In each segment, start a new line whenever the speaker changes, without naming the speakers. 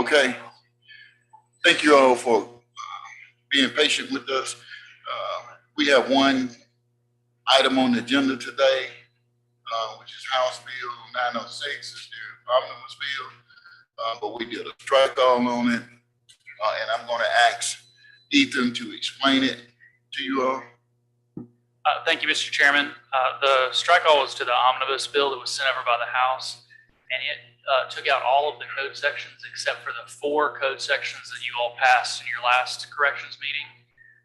Okay. Thank you all for being patient with us. We have one item on the agenda today, which is House Bill 906, it's the omnibus bill. But we did a strike all on it. And I'm going to ask Ethan to explain it to you all.
Thank you, Mr. Chairman. The strike all was to the omnibus bill that was sent over by the House, and it took out all of the code sections except for the 4 code sections that you all passed in your last corrections meeting.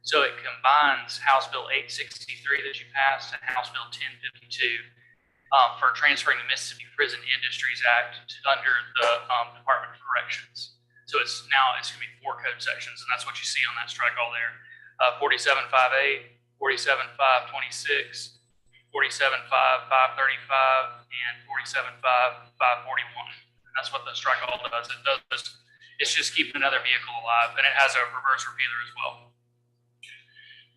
So it combines House Bill 863 that you passed and House Bill 1052 for transferring the Mississippi Prison Industries Act under the Department of Corrections. So it's going to be 4 code sections, and that's what you see on that strike all there. 47.5A, 47.526, 47.5.535, and 47.5.541. That's what the strike all does. It's just keeping another vehicle alive, and it has a reverse repealer as well.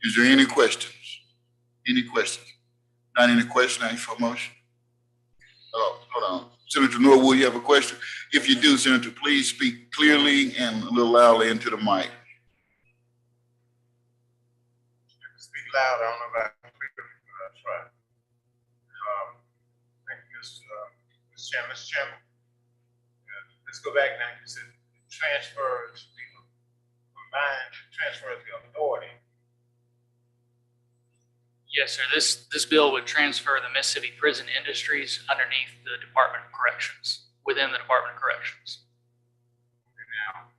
Is there any questions? Any questions? Not any question, I ask for a motion. Hold on. Senator Norwood, you have a question? If you do, Senator, please speak clearly and a little loudly into the mic.
Speak loud. I don't know if I can speak, but I'll try. Thank you, Mr. Chairman. Mr. Chairman, let's go back now. You said transfers, combined transfers the authority.
Yes, sir. This bill would transfer the Mississippi Prison Industries underneath the Department of Corrections, within the Department of Corrections.
Okay, now,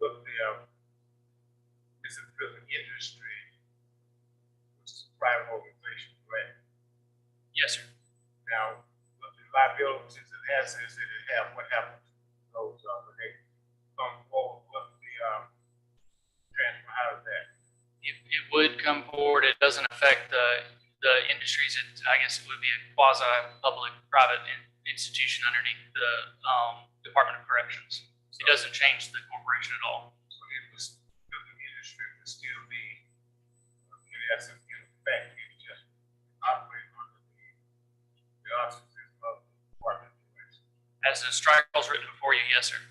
look, the Mississippi Prison Industry was a private organization, correct?
Yes, sir.
Now, the liabilities and assets that it have, what happens to those when they come forward with the transfer? How is that?
It would come forward. It doesn't affect the industries. I guess it would be a quasi-public-private institution underneath the Department of Corrections. It doesn't change the corporation at all.
So the industry would still be, in essence, in effect, it would just operate under the auspices of the Department of Corrections.
As the strike was written before you, yes, sir.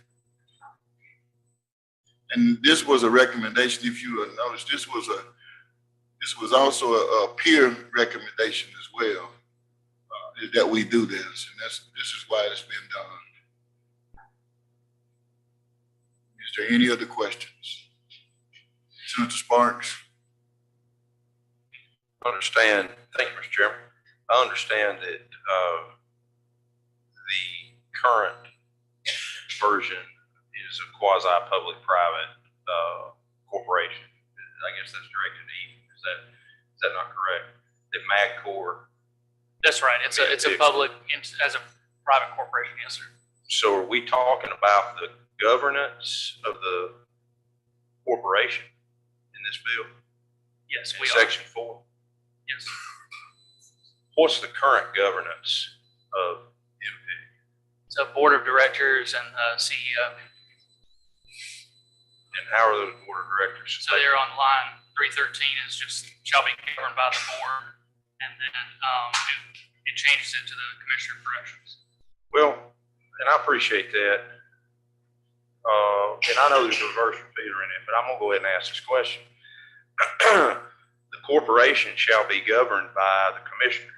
And this was a recommendation. If you noticed, this was also a peer recommendation as well, that we do this, and this is why it's been done. Is there any other questions? Senator Sparks?
I understand. Thank you, Mr. Chairman. I understand that the current version is a quasi-public-private corporation. I guess that's directed to Ethan. Is that not correct? That MagCorp.
That's right. It's a public, as a private corporation. Yes, sir.
So are we talking about the governance of the corporation in this bill?
Yes, we
in
are.
Section 4.
Yes.
What's the current governance of MP?
So board of directors and CEO.
And how are those board of directors?
So they're on line 313 is just shall be governed by the board, and then it changes it to the Commissioner of Corrections.
Well, and I appreciate that. And I know there's a reverse repeater in it, but I'm gonna go ahead and ask this question. The corporation shall be governed by the commissioner.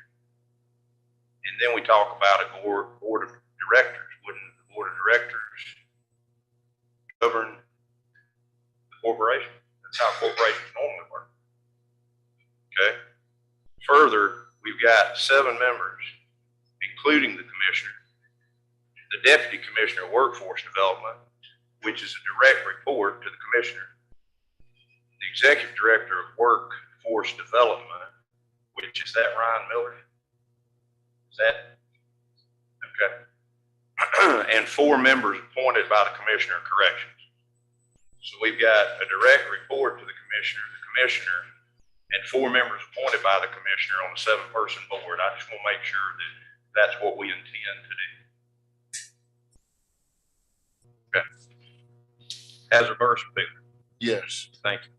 And then we talk about a board of directors. Wouldn't the board of directors govern the corporation? That's how corporations normally work. Okay. Further, we've got 7 members, including the commissioner, the deputy commissioner of workforce development, which is a direct report to the commissioner, the executive director of workforce development, which is that Ryan Miller. Is that okay? And 4 members appointed by the Commissioner of Corrections. So we've got a direct report to the commissioner, and 4 members appointed by the commissioner on a 7-person board. I just want to make sure that that's what we intend to do. Okay. Has reverse repeater?
Yes.
Thank you.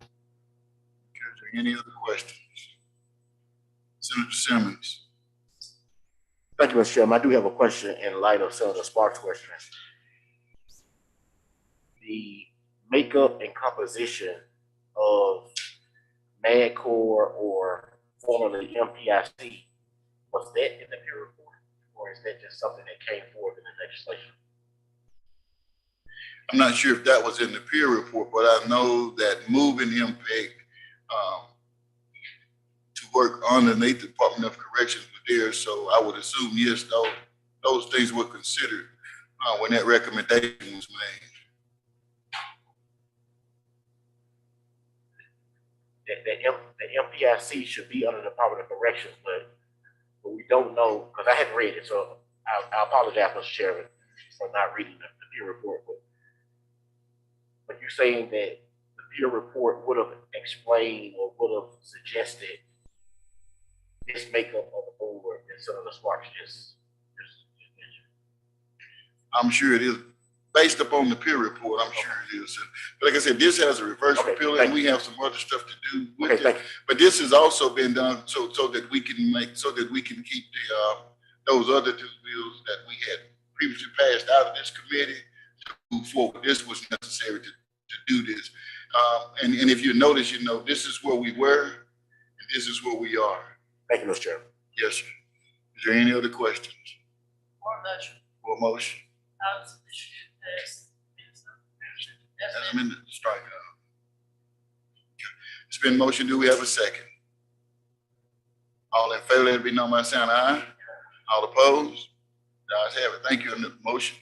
Okay, is there any other questions? Senator Simmons?
Thank you, Mr. Chairman. I do have a question in light of Senator Sparks' question. The makeup and composition of MAGCOR or formerly MPIC, was that in the peer report? Or is that just something that came forward in the legislation?
I'm not sure if that was in the peer report, but I know that moving MPEG to work underneath the Department of Corrections was there. So I would assume, yes, those things were considered when that recommendation was made.
The MPIC should be under the Department of Corrections, but we don't know, because I hadn't read it, so I apologize, Mr. Chairman, for not reading the peer report. But you're saying that the peer report would have explained or would have suggested this makeup of the board that Senator Sparks just mentioned?
I'm sure it is. Based upon the peer report, I'm sure it is. But like I said, this has a reverse repeal, and we have some other stuff to do with it. But this has also been done so that we can keep those other two bills that we had previously passed out of this committee to move forward. This was necessary to do this. And if you notice, this is where we were, and this is where we are.
Thank you, Mr. Chairman.
Yes, sir. Is there any other questions?
Or motion.
Or motion? As amended, strike out. It's been motion. Do we have a second? All in favor, let it be known by saying aye. All opposed? The ayes have it. Thank you on the motion.